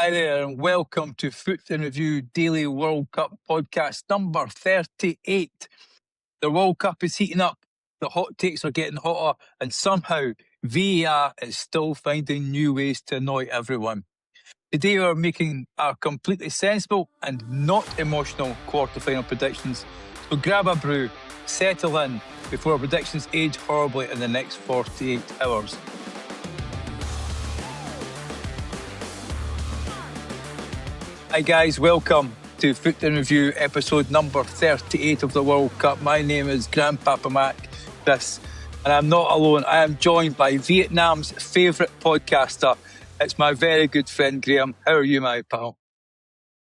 Hi there, and welcome to Foot in Review Daily World Cup podcast number 38. The World Cup is heating up, the hot takes are getting hotter, and somehow VAR is still finding new ways to annoy everyone. Today we are making our completely sensible and not emotional quarterfinal predictions. So grab a brew, settle in before our predictions age horribly in the next 48 hours. Hi guys, welcome to Foot in Review episode number 38 of the World Cup. My name is Grandpapa Mac Chris, and I'm not alone. I am joined by Vietnam's favourite podcaster. It's my very good friend Graham. How are you, my pal?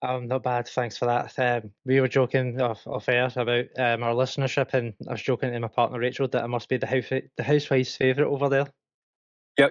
Not bad, thanks for that. We were joking off air about our listenership, and I was joking to my partner Rachel that I must be the housewife's favourite over there.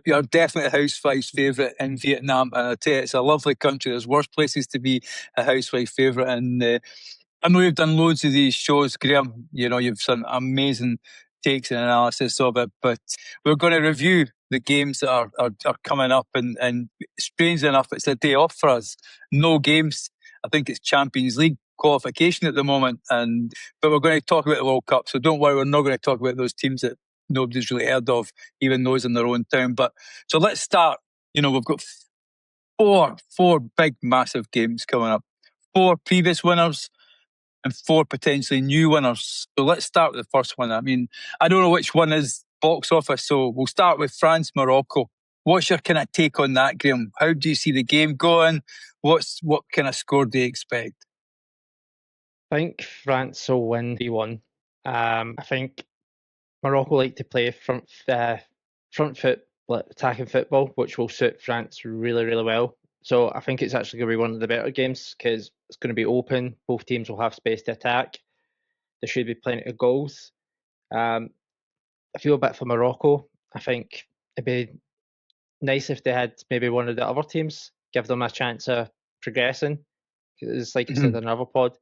You're definitely a housewife's favourite in Vietnam, and I tell you, it's a lovely country. There's worse places to be a housewife favourite, and I know you've done loads of these shows, Graham. You know, you've done amazing takes and analysis of it, but we're going to review the games that are coming up, and strangely enough, it's a day off for us. No games. I think it's Champions League qualification at the moment, but we're going to talk about the World Cup, so don't worry, we're not going to talk about those teams that nobody's really heard of, even those in their own town. But so let's start. You know, we've got four big, massive games coming up. 4 previous winners and 4 potentially new winners. So let's start with the first one. I mean, I don't know which one is box office, so we'll start with France, Morocco. What's your kind of take on that, Graham? How do you see the game going? What kind of score do you expect? I think France will win 3-1. I think Morocco like to play front foot attacking football, which will suit France really, really well. So I think it's actually going to be one of the better games because it's going to be open. Both teams will have space to attack. There should be plenty of goals. I feel a bit for Morocco. I think it'd be nice if they had maybe one of the other teams give them a chance of progressing. It's like I said in another pod.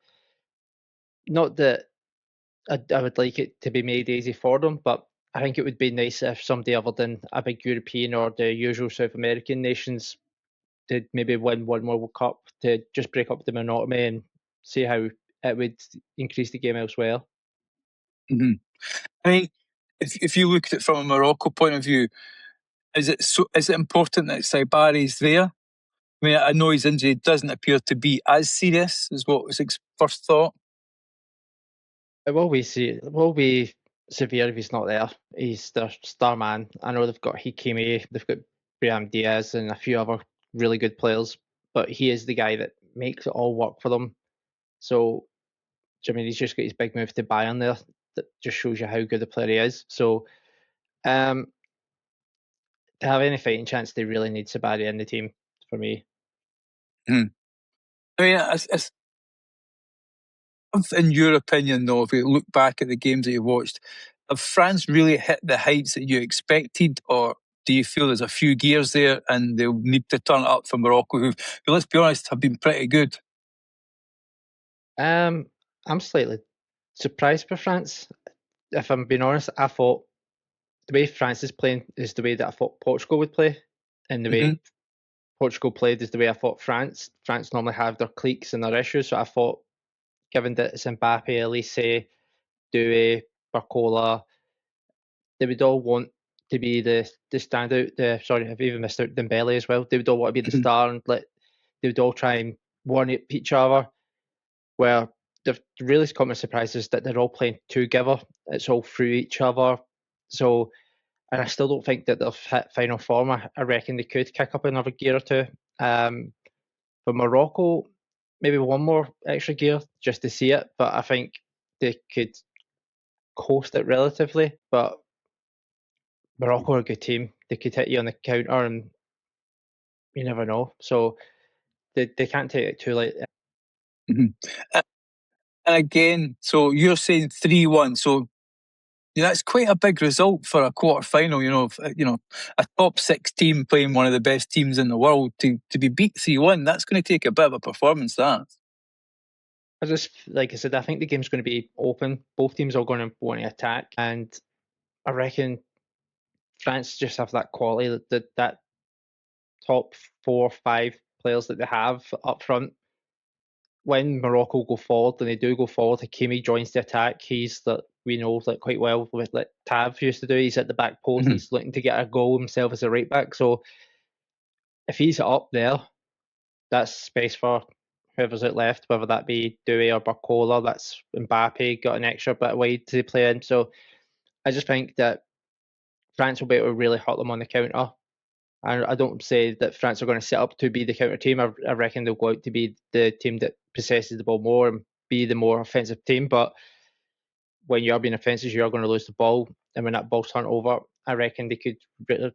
Not that I would like it to be made easy for them, but I think it would be nice if somebody other than a big European or the usual South American nations did maybe win one more World Cup to just break up the monotony and see how it would increase the game elsewhere. I mean, if you look at it from a Morocco point of view, is it important that Saibari's there? I mean, I know his injury doesn't appear to be as serious as what was first thought. It will be severe if he's not there. He's their star man. I know they've got Hakimi, they've got Brahim Diaz and a few other really good players, but he is the guy that makes it all work for them. So, I mean, he's just got his big move to Bayern there that just shows you how good a player he is. So, to have any fighting chance, they really need Saibari in the team for me. I mean, in your opinion, though, if you look back at the games that you watched, have France really hit the heights that you expected, or do you feel there's a few gears there and they'll need to turn it up for Morocco, who, let's be honest, have been pretty good? I'm slightly surprised by France. If I'm being honest, I thought the way France is playing is the way that I thought Portugal would play, and the way Portugal played is the way I thought France. France normally have their cliques and their issues, so I thought, given that it's Mbappé, Olise, Doué, Barcola, they would all want to be the standout. Sorry, I've even missed out Dembele as well. They would all want to be the star, and they would all try and one-up each other. Where the really common surprise is that they're all playing together. It's all through each other. So, and I still don't think that they've hit final form. I reckon they could kick up another gear or two. For Morocco, maybe one more extra gear just to see it, but I think they could coast it relatively. But Morocco are a good team. They could hit you on the counter, and you never know. So they can't take it too late. And again, so you're saying 3-1. So that's quite a big result for a quarter-final. A top 6 team playing one of the best teams in the world to be beat 3-1. That's going to take a bit of a performance. That. Like I said, I think the game's going to be open. Both teams are going to want to attack, and I reckon France just have that quality that top 4 or 5 players that they have up front. When Morocco go forward, and they do go forward, Hakimi joins the attack. He's that we know that quite well, with like Tav used to do. He's at the back post. He's looking to get a goal himself as a right back. So if he's up there, that's space for whoever's out left, whether that be Doué or Barcola. That's Mbappé got an extra bit of wide to play in. So I just think that France will be able to really hurt them on the counter. And I don't say that France are going to set up to be the counter team. I reckon they'll go out to be the team that possesses the ball more and be the more offensive team. But when you are being offensive, you are going to lose the ball. And when that ball's turned over, I reckon they could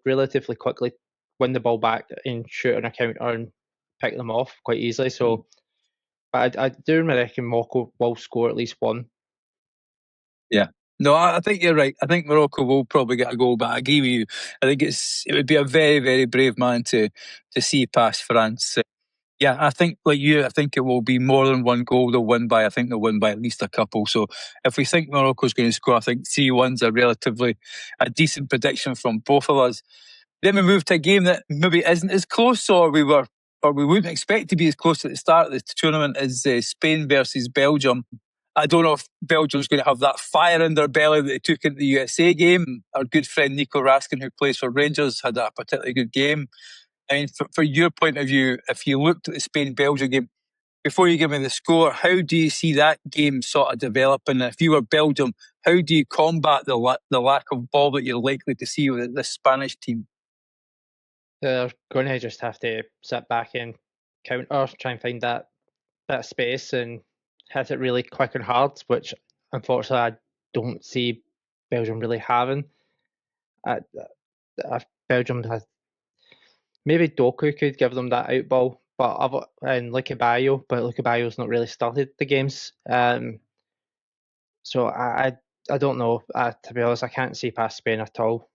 relatively quickly win the ball back and shoot on a counter and pick them off quite easily. So, but I do reckon Morocco will score at least one. Yeah. No, I think you're right. I think Morocco will probably get a goal, but I agree with you. I think it would be a very, very brave man to see past France. Yeah, I think like you, I think it will be more than one goal they'll win by. I think they'll win by at least a couple. So if we think Morocco's going to score, I think 3-1's a decent prediction from both of us. Then we move to a game that maybe isn't as close, or we wouldn't expect to be as close at the start of the tournament as Spain versus Belgium. I don't know if Belgium's going to have that fire in their belly that they took into the USA game. Our good friend Nico Raskin, who plays for Rangers, had a particularly good game. I mean, for your point of view, if you looked at the Spain-Belgium game, before you give me the score, how do you see that game sort of developing? If you were Belgium, how do you combat the lack of ball that you're likely to see with this Spanish team? They're going to just have to sit back and counter, try and find that space and hit it really quick and hard, which unfortunately I don't see Belgium really having. Belgium has maybe Doku could give them that out ball, and Lucabayo's not really started the games. So I don't know. To be honest, I can't see past Spain at all.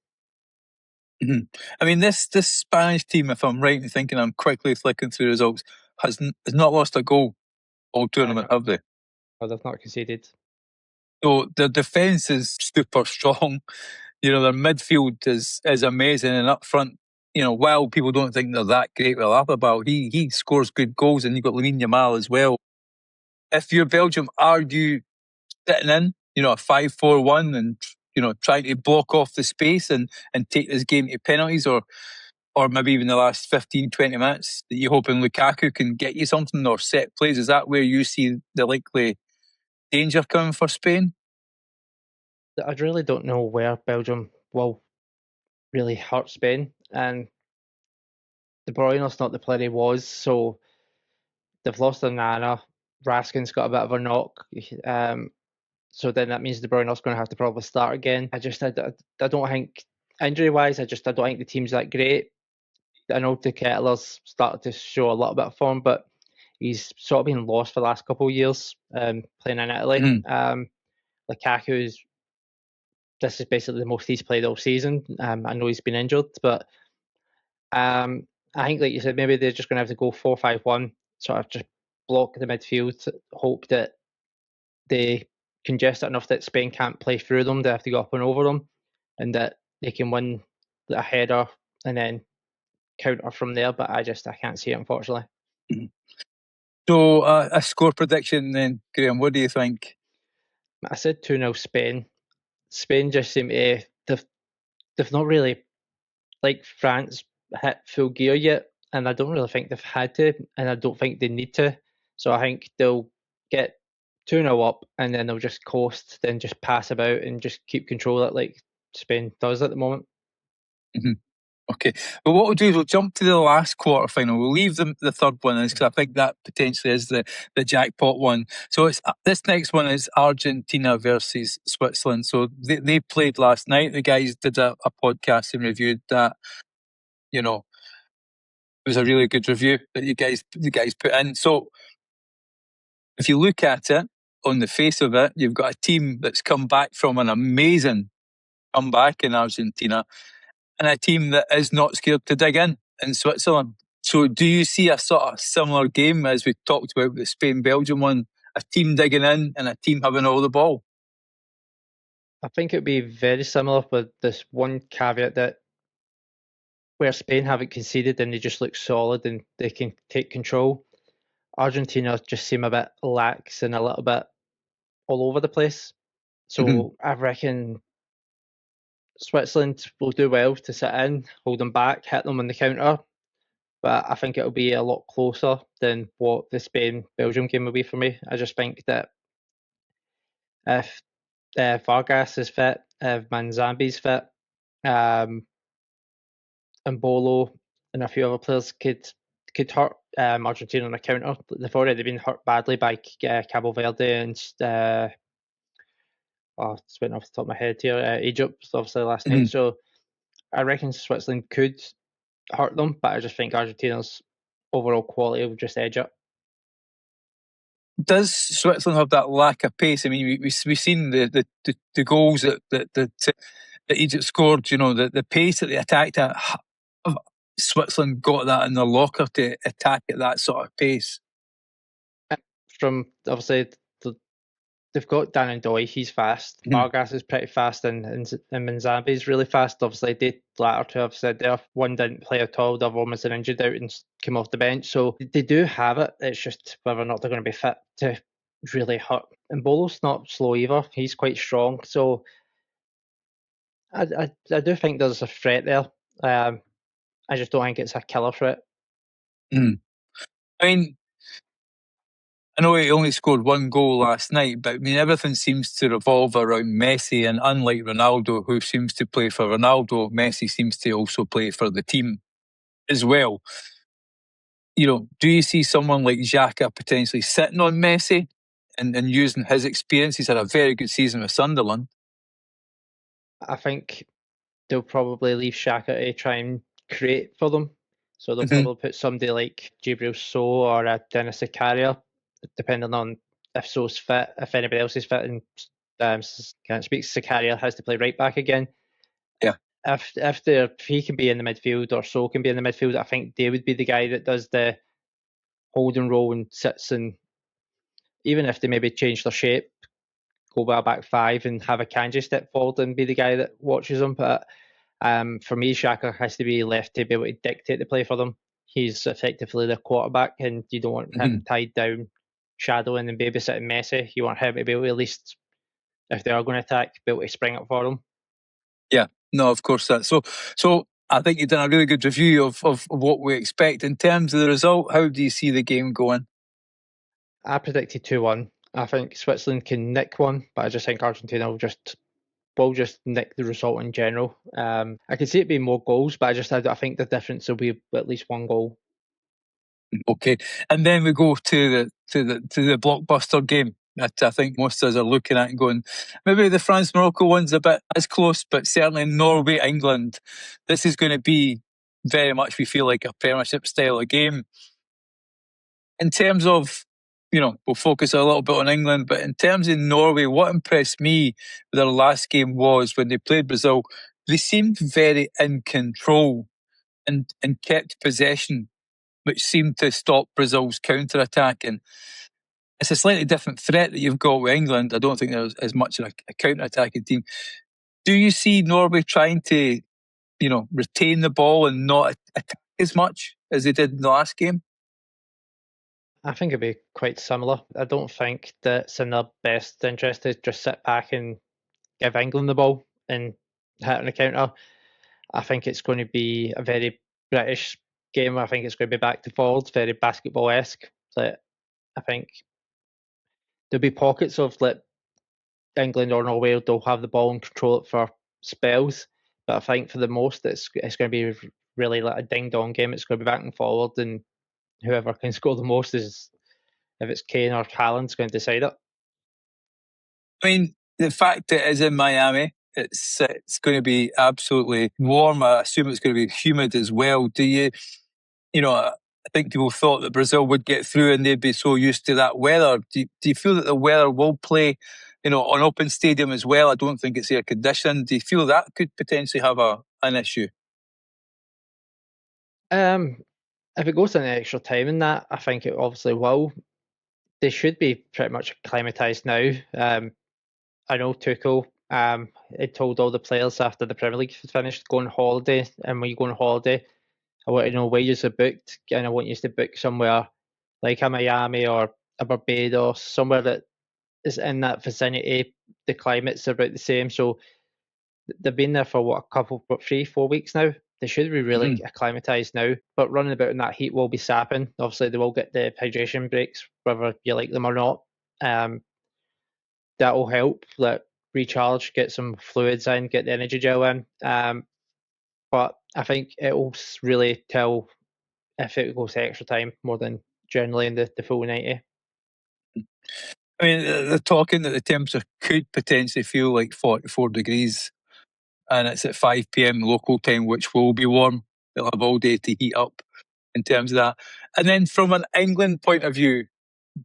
Mm-hmm. I mean, this Spanish team, if I'm right in thinking, I'm quickly flicking through results, has not lost a goal all tournament, have they? Oh, they've not conceded. So their defence is super strong. You know, their midfield is amazing, and up front, you know, while people don't think they're that great with Alaba, he scores good goals, and you've got Lamine Yamal as well. If you're Belgium, are you sitting in, you know, a 5-4-1 and, you know, trying to block off the space and take this game to penalties, or maybe even the last 15, 20 minutes that you hoping Lukaku can get you something, or set plays? Is that where you see the likely danger coming for Spain? I really don't know where Belgium will really hurt Spain, and De Bruyne's not the player he was, so they've lost their Nana. Raskin's got a bit of a knock. So then that means De Bruyne's going to have to probably start again. I don't think, injury-wise, I don't think the team's that great. I know De Ketelaer's started to show a little bit of form, but he's sort of been lost for the last couple of years playing in Italy. Mm-hmm. This is basically the most he's played all season. I know he's been injured, but I think, like you said, maybe they're just going to have to go 4-5-1, sort of just block the midfield, hope that they congest it enough that Spain can't play through them. They have to go up and over them, and that they can win a header and then counter from there. But I can't see it, unfortunately. Mm-hmm. So a score prediction then, Graham, what do you think? I said 2-0 Spain. Spain just seem to they've not really, like France, hit full gear yet, and I don't really think they've had to, and I don't think they need to. So I think they'll get 2-0 up, and then they'll just coast, then just pass about and just keep control of it like Spain does at the moment. Mm-hmm. Okay, but what we'll do is we'll jump to the last quarterfinal. We'll leave the third one because I think that potentially is the jackpot one. So it's this next one is Argentina versus Switzerland. So they played last night. The guys did a podcast and reviewed that. You know, it was a really good review that the guys put in. So if you look at it on the face of it, you've got a team that's come back from an amazing comeback in Argentina, and a team that is not scared to dig in Switzerland. So do you see a sort of similar game as we talked about the Spain-Belgium one, a team digging in and a team having all the ball? I think it would be very similar with this one caveat that where Spain haven't conceded and they just look solid and they can take control. Argentina just seem a bit lax and a little bit all over the place. So I reckon Switzerland will do well to sit in, hold them back, hit them on the counter. But I think it'll be a lot closer than what the Spain-Belgium game will be for me. I just think that if Vargas is fit, if Manzambi's fit, and Bolo and a few other players could hurt Argentina on a counter. They've already been hurt badly by Cabo Verde and it's went off the top of my head here. Egypt, obviously last night. So I reckon Switzerland could hurt them, but I just think Argentina's overall quality will just edge it. Does Switzerland have that lack of pace? I mean, we've seen the goals that Egypt scored. You know, the pace that they attacked at. Have Switzerland got that in their locker to attack at that sort of pace? From obviously they've got Dan and Doy, he's fast. Vargas is pretty fast, and Manzambi is really fast. Obviously, the latter two I've said there, one didn't play at all, the other one was injured out and came off the bench. So they do have it. It's just whether or not they're going to be fit to really hurt. And Bolo's not slow either. He's quite strong. So I do think there's a threat there. I just don't think it's a killer threat. I mean, I know he only scored one goal last night, but I mean, everything seems to revolve around Messi, and unlike Ronaldo, who seems to play for Ronaldo, Messi seems to also play for the team as well. You know, do you see someone like Xhaka potentially sitting on Messi and using his experience? He's had a very good season with Sunderland. I think they'll probably leave Xhaka to try and create for them. So they'll probably put somebody like Gabriel So or Dennis Zakaria, depending on if So's fit, if anybody else is fit, and can't speak. Zakaria has to play right back again. Yeah. If he can be in the midfield or So can be in the midfield, I think they would be the guy that does the holding role and sits, and even if they maybe change their shape, go by a back five and have a Kanji step forward and be the guy that watches them. But for me, Xhaka has to be left to be able to dictate the play for them. He's effectively their quarterback, and you don't want him tied down, shadowing and babysitting Messi. You want him to be able to, at least, if they are going to attack, be able to spring up for them. Yeah, no, of course that. So I think you've done a really good review of what we expect. In terms of the result, how do you see the game going? I predicted 2-1. I think Switzerland can nick one, but I just think Argentina will just nick the result in general. I can see it being more goals, but I think the difference will be at least one goal. Okay, and then we go to the blockbuster game that I think most of us are looking at and going, maybe the France-Morocco one's a bit as close, but certainly Norway-England, this is going to be very much, we feel, like a Premiership style of game. In terms of, we'll focus a little bit on England, but in terms of Norway, what impressed me with their last game was when they played Brazil, they seemed very in control and kept possession, which seemed to stop Brazil's counter-attack. And it's a slightly different threat that you've got with England. I don't think there's as much of a counter-attacking team. Do you see Norway trying to, retain the ball and not attack as much as they did in the last game? I think it'd be quite similar. I don't think that it's in their best interest to just sit back and give England the ball and hit on the counter. I think it's going to be a very British game. I think it's going to be back to forwards, very basketball-esque. I think there'll be pockets of England or Norway, they'll have the ball and control it for spells. But I think for the most, it's going to be really like a ding-dong game. It's going to be back and forward, and whoever can score the most is, if it's Kane or Haaland's going to decide it. I mean, the fact that it is in Miami, it's going to be absolutely warm. I assume it's going to be humid as well. Do you, I think people thought that Brazil would get through and they'd be so used to that weather. Do you feel that the weather will play, on open stadium as well? I don't think it's air conditioned. Do you feel that could potentially have an issue? If it goes to an extra time in that, I think it obviously will. They should be pretty much acclimatised now. I know Tuchel It told all the players after the Premier League was finished, go on holiday, and when you go on holiday, I want to know where you're booked, and I want you to book somewhere like a Miami or a Barbados, somewhere that is in that vicinity. The climate's about the same, so they've been there for what, a couple, 3-4 weeks now. They should be really acclimatized now, but running about in that heat will be sapping. Obviously, they will get the hydration breaks, whether you like them or not. That will help, like recharge, get some fluids in, get the energy gel in. But I think it will really tell if it goes to extra time more than generally in the full 90. I mean, they're talking that the temperature could potentially feel like 44 degrees, and it's at 5 p.m. local time, which will be warm. They'll have all day to heat up in terms of that. And then from an England point of view,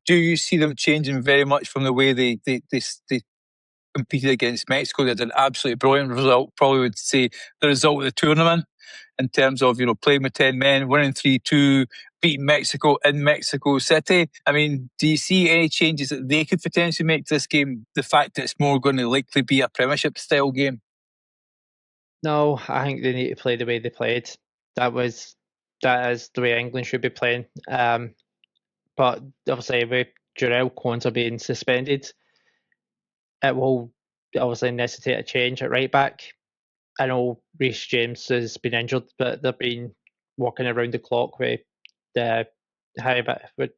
do you see them changing very much from the way they competed against Mexico? They had an absolutely brilliant result, probably would say the result of the tournament in terms of, playing with 10 men, winning 3-2, beating Mexico in Mexico City. I mean, do you see any changes that they could potentially make to this game? The fact that it's more going to likely be a Premiership style game? No, I think they need to play the way they played. That is the way England should be playing. But obviously, with Jarell Quansah being suspended, it will obviously necessitate a change at right back. I know Reece James has been injured, but they've been walking around the clock with the hyperbolic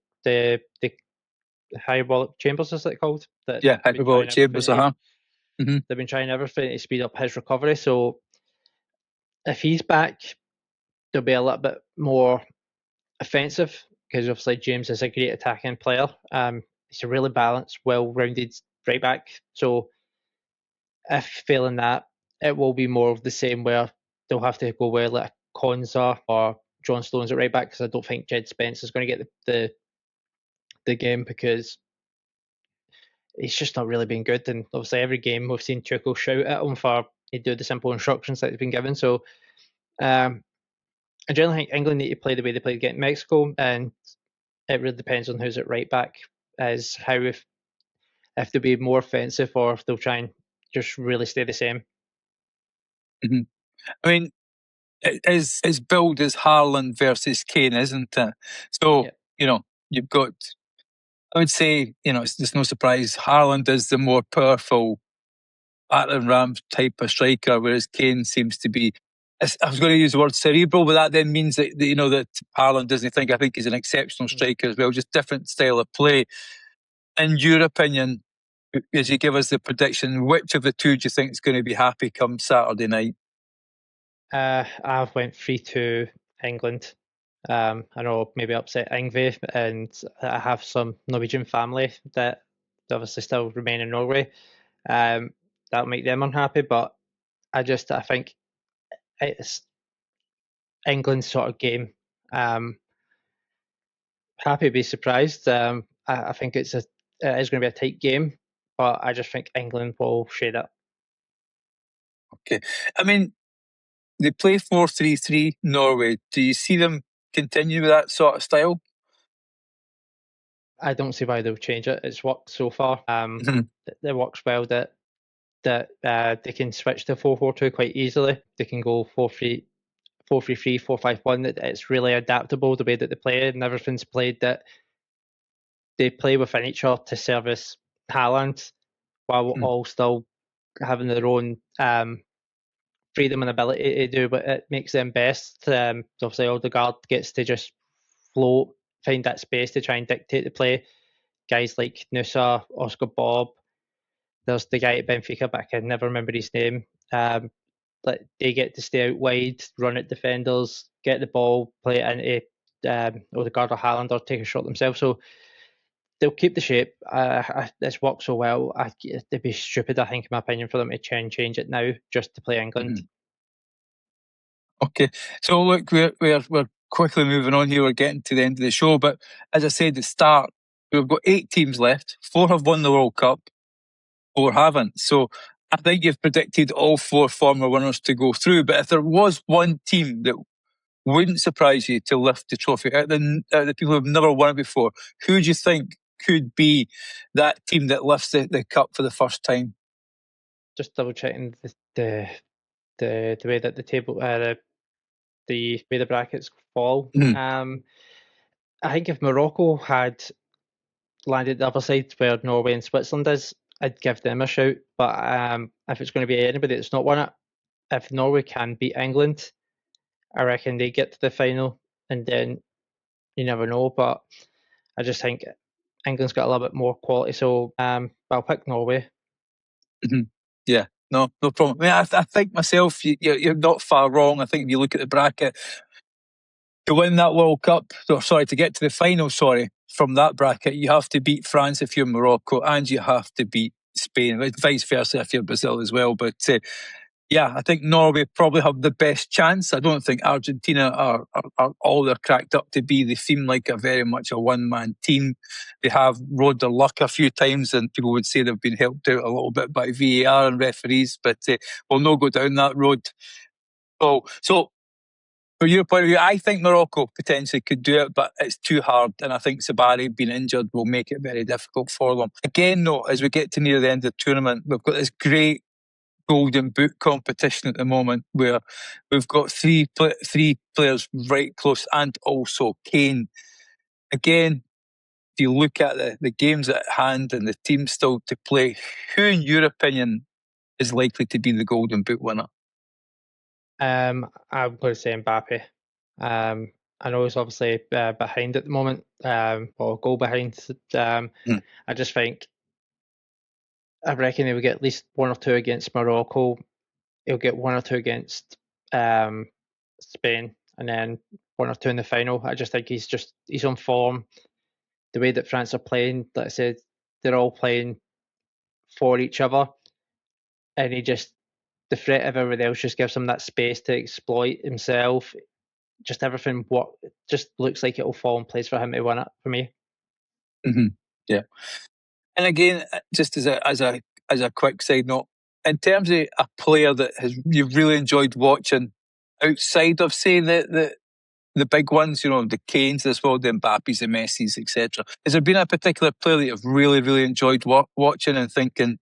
chambers, is it called? Yeah, hyperbolic chambers. They've been trying everything to speed up his recovery. So if he's back, they'll be a little bit more offensive because obviously James is a great attacking player. He's a really balanced, well-rounded right back. So if failing that, it will be more of the same where they'll have to go with like Quansah or John Stones at right back because I don't think Jed Spence is going to get the game because he's just not really been good. And obviously every game we've seen Tuchel shout at him for he'd do the simple instructions that he's been given. So I generally think England need to play the way they played against Mexico, and it really depends on who's at right back as how if they'll be more offensive or if they'll try and just really stay the same. I mean, it's billed as Haaland versus Kane, isn't it? So, you've got, I would say, it's no surprise, Haaland is the more powerful battering ram type of striker, whereas Kane seems to be, I was going to use the word cerebral, but that then means that that Haaland doesn't think. I think he's an exceptional striker as well, just different style of play. In your opinion, as you give us the prediction, which of the two do you think is going to be happy come Saturday night? I went 3-2 England. I know maybe upset Ingve, and I have some Norwegian family that obviously still remain in Norway. That'll make them unhappy, but I think it's England's sort of game. Happy to be surprised. I think it is going to be a tight game, but I just think England will shade it. Okay. I mean, they play 4-3-3 Norway. Do you see them continue with that sort of style? I don't see why they'll change it. It's worked so far. It works well that they can switch to 4-4-2 quite easily. They can go 4-3-3, 4-5-1. It's really adaptable the way that they play it, and everything's played that they play within each other to service Haaland while all still having their own freedom and ability to do what it makes them best. Obviously, Odegaard gets to just float, find that space to try and dictate the play. Guys like Nusa, Oscar Bob, there's the guy at Benfica, but I can never remember his name. But they get to stay out wide, run at defenders, get the ball, play it into Odegaard or Haaland or take a shot themselves. So they'll keep the shape. It's worked so well. It'd be stupid, I think, in my opinion, for them to change it now just to play England. Okay, so look, we're quickly moving on here. We're getting to the end of the show, but as I said at the start, we've got 8 teams left. 4 have won the World Cup, 4 haven't. So I think you've predicted all 4 former winners to go through. But if there was one team that wouldn't surprise you to lift the trophy out of the people who've never won it before, who do you think could be that team that lifts the cup for the first time? just double checking the way that the table the way the brackets fall. I think if Morocco had landed the other side where Norway and Switzerland is, I'd give them a shout. But if it's going to be anybody that's not won it, if Norway can beat England, I reckon they get to the final, and then you never know. But I just think England's got a little bit more quality, so I'll pick Norway. Yeah, no problem. I mean, I think myself, you're not far wrong. I think if you look at the bracket, to win that World Cup, to get to the final, from that bracket, you have to beat France if you're Morocco, and you have to beat Spain, vice versa if you're Brazil as well. But yeah, I think Norway probably have the best chance. I don't think Argentina are all they're cracked up to be. They seem like very much a one-man team. They have rode their luck a few times, and people would say they've been helped out a little bit by VAR and referees, but we'll not go down that road. So from your point of view, I think Morocco potentially could do it, but it's too hard, and I think Saibari being injured will make it very difficult for them. Again, though, as we get to near the end of the tournament, we've got this great Golden Boot competition at the moment where we've got three players right close, and also Kane. Again, if you look at the games at hand and the teams still to play, who, in your opinion, is likely to be the Golden Boot winner? I'm going to say Mbappé. I know he's obviously behind at the moment, or goal behind. I just think, I reckon he will get at least one or two against Morocco. He'll get one or two against Spain, and then one or two in the final. I just think he's on form. The way that France are playing, like I said, they're all playing for each other, and the threat of everybody else just gives him that space to exploit himself. Just everything just looks like it'll fall in place for him to win it for me. Yeah, and again, just as a quick side note, in terms of a player that you've really enjoyed watching outside of, say, the big ones, the Kanes, as well, the Mbappés, the Messis, etc. Has there been a particular player that you've really, really enjoyed watching and thinking,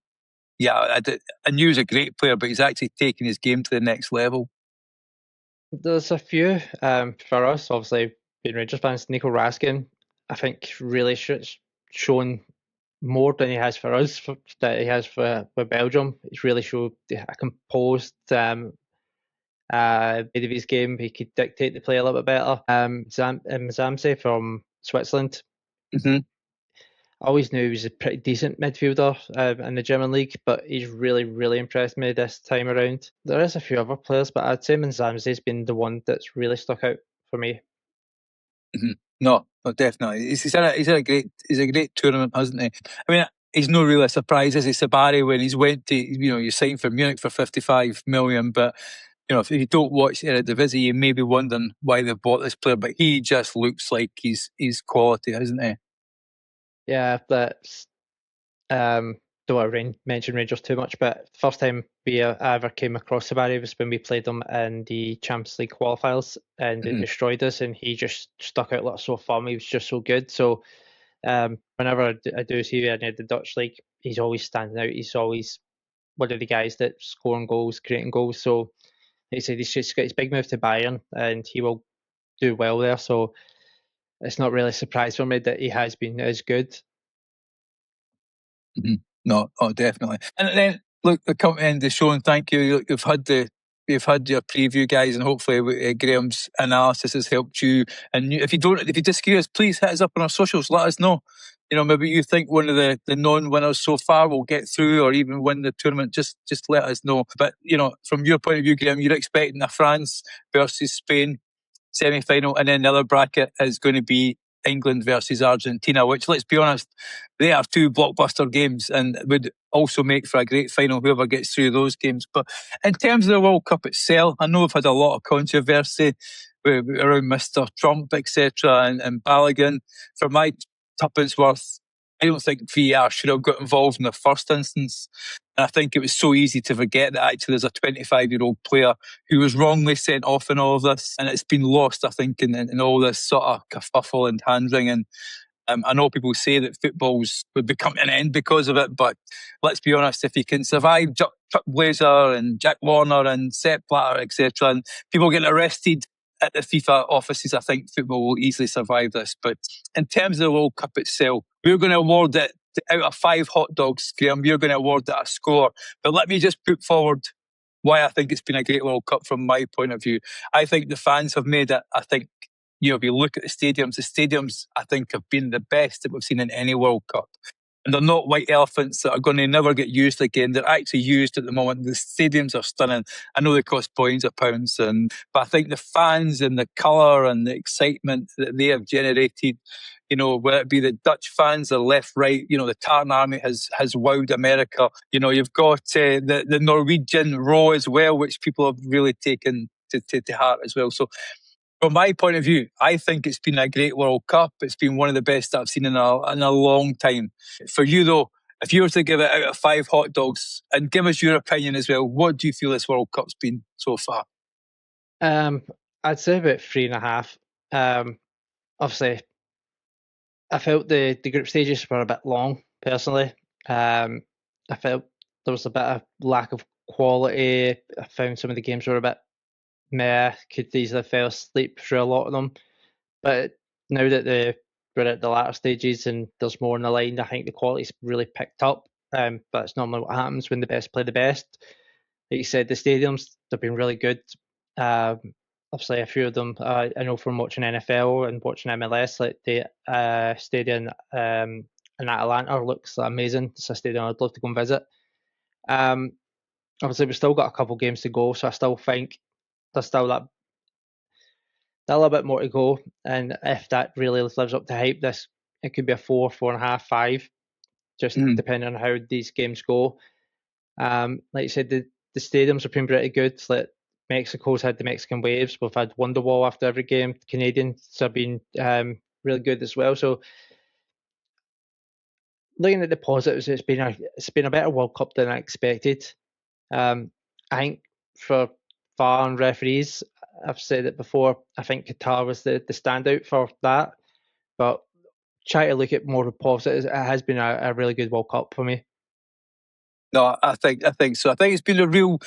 yeah, I knew he was a great player, but he's actually taking his game to the next level? There's a few for us, obviously, being Rangers fans. Nico Raskin, I think, really shown more than he has for us, that he has for Belgium. He's really showed a composed bit of his game. He could dictate the play a little bit better. Zamse from Switzerland. I always knew he was a pretty decent midfielder in the German league, but he's really, really impressed me this time around. There is a few other players, but I'd say Zamse's been the one that's really stuck out for me. No, definitely. He's a great tournament, hasn't he? I mean, he's no really a surprise, is he, Saibari, when he's went to, you signed for Munich for 55 million, but if you don't watch Eredivisie, you may be wondering why they've bought this player, but he just looks like he's quality, isn't he? Yeah, that's don't want to mention Rangers too much, but the first time I ever came across Saibari was when we played them in the Champions League qualifiers, and they destroyed us, and he just stuck out like so far. He was just so good. So whenever I do see any of the Dutch league, he's always standing out. He's always one of the guys that's scoring goals, creating goals. So he said he's just got his big move to Bayern, and he will do well there. So it's not really a surprise for me that he has been as good. No, definitely. And then look, we're coming to the end of the show, and thank you. You've had your preview, guys, and hopefully Graham's analysis has helped you. And if you disagree us, please hit us up on our socials. Let us know. Maybe you think one of the non-winners so far will get through or even win the tournament. Just let us know. But from your point of view, Graham, you're expecting a France versus Spain semi-final, and then the other bracket is going to be England versus Argentina, which, let's be honest, they are two blockbuster games and would also make for a great final, whoever gets through those games. But in terms of the World Cup itself, I know we've had a lot of controversy around Mr. Trump, etc., and Balogun. For my tuppence worth, I don't think VAR should have got involved in the first instance. And I think it was so easy to forget that actually there's a 25-year-old player who was wrongly sent off in all of this. And it's been lost, I think, in all this sort of kerfuffle and hand-wringing. I know people say that footballs would be coming to an end because of it, but let's be honest, if you can survive Blazer and Jack Warner and Sepp Blatter, etc. And people getting arrested at the FIFA offices, I think football will easily survive this. But in terms of the World Cup itself, we're going to award it out of 5 hot dogs, Graham. We're going to award it a score. But let me just put forward why I think it's been a great World Cup from my point of view. I think the fans have made it. I think, if you look at the stadiums, I think, have been the best that we've seen in any World Cup. And they're not white elephants that are going to never get used again. They're actually used at the moment. The stadiums are stunning. I know they cost billions of pounds, but I think the fans and the colour and the excitement that they have generated, whether it be the Dutch fans, the left, right, the Tartan Army has wowed America. You've got the Norwegian row as well, which people have really taken to heart as well. So from my point of view, I think it's been a great World Cup. It's been one of the best I've seen in a long time. For you, though, if you were to give it out of 5 hot dogs, and give us your opinion as well, what do you feel this World Cup's been so far? I'd say about 3.5. Obviously, I felt the group stages were a bit long, personally. I felt there was a bit of lack of quality. I found some of the games were a bit meh, could easily fell asleep through a lot of them. But now that we're at the latter stages and there's more on the line, I think the quality's really picked up. But it's normally what happens when the best play the best. Like you said, the stadiums, they've been really good. Obviously, a few of them, I know from watching NFL and watching MLS, like the stadium in Atlanta looks amazing. It's a stadium I'd love to go and visit. Obviously, we've still got a couple games to go, so I still think there's still that a little bit more to go. And if that really lives up to hype, it could be a 4, 4.5, 5, just depending on how these games go. Like you said, the stadiums have been pretty good. Like Mexico's had the Mexican waves. We've had Wonderwall after every game. Canadians have been really good as well. So looking at the positives, it's been a better World Cup than I expected. I think for VAR and referees, I've said it before, I think Qatar was the standout for that. But try to look at more of the positives. It has been a really good World Cup for me. No, I think so. I think it's been a real,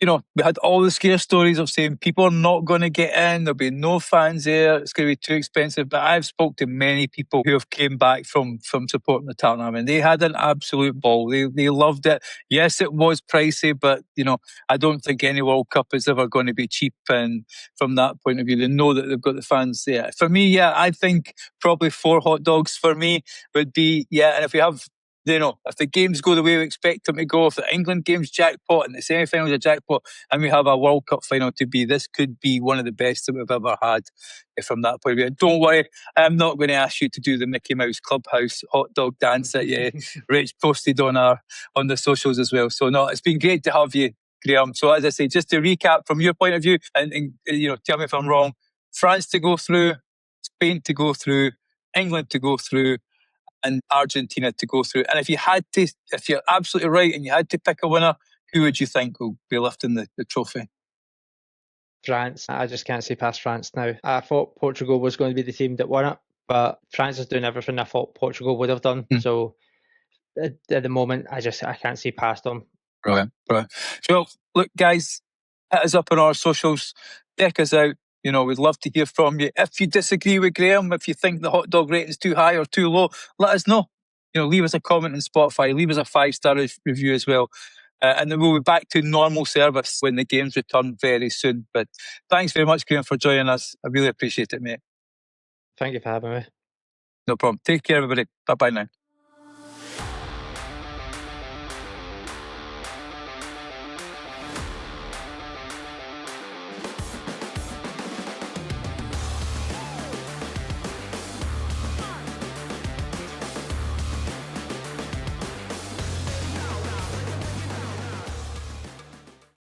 we had all the scare stories of saying people are not going to get in, there'll be no fans there, it's going to be too expensive. But I've spoke to many people who have came back from supporting the Tartan Army, and they had an absolute ball. They loved it. Yes, it was pricey, but I don't think any World Cup is ever going to be cheap. And from that point of view, they know that they've got the fans there. For me, yeah, I think probably 4 hot dogs for me would be, and if we have, if the games go the way we expect them to go, if the England game's jackpot and the semi-finals are jackpot, and we have a World Cup final to be, this could be one of the best that we've ever had from that point of view. Don't worry, I'm not going to ask you to do the Mickey Mouse Clubhouse hot dog dance that Rich posted on the socials as well. So no, it's been great to have you, Graham. So as I say, just to recap from your point of view, and tell me if I'm wrong, France to go through, Spain to go through, England to go through, and Argentina to go through. And if you're absolutely right and you had to pick a winner, who would you think will be lifting the trophy? France. I just can't see past France now. I thought Portugal was going to be the team that won it, but France is doing everything I thought Portugal would have done. So at the moment, I can't see past them. Brilliant. So look, guys, hit us up on our socials, check us out. We'd love to hear from you. If you disagree with Graham, if you think the hot dog rating's too high or too low, let us know. Leave us a comment on Spotify, leave us a 5-star review as well. And then we'll be back to normal service when the games return very soon. But thanks very much, Graham, for joining us. I really appreciate it, mate. Thank you for having me. No problem. Take care, everybody. Bye-bye now.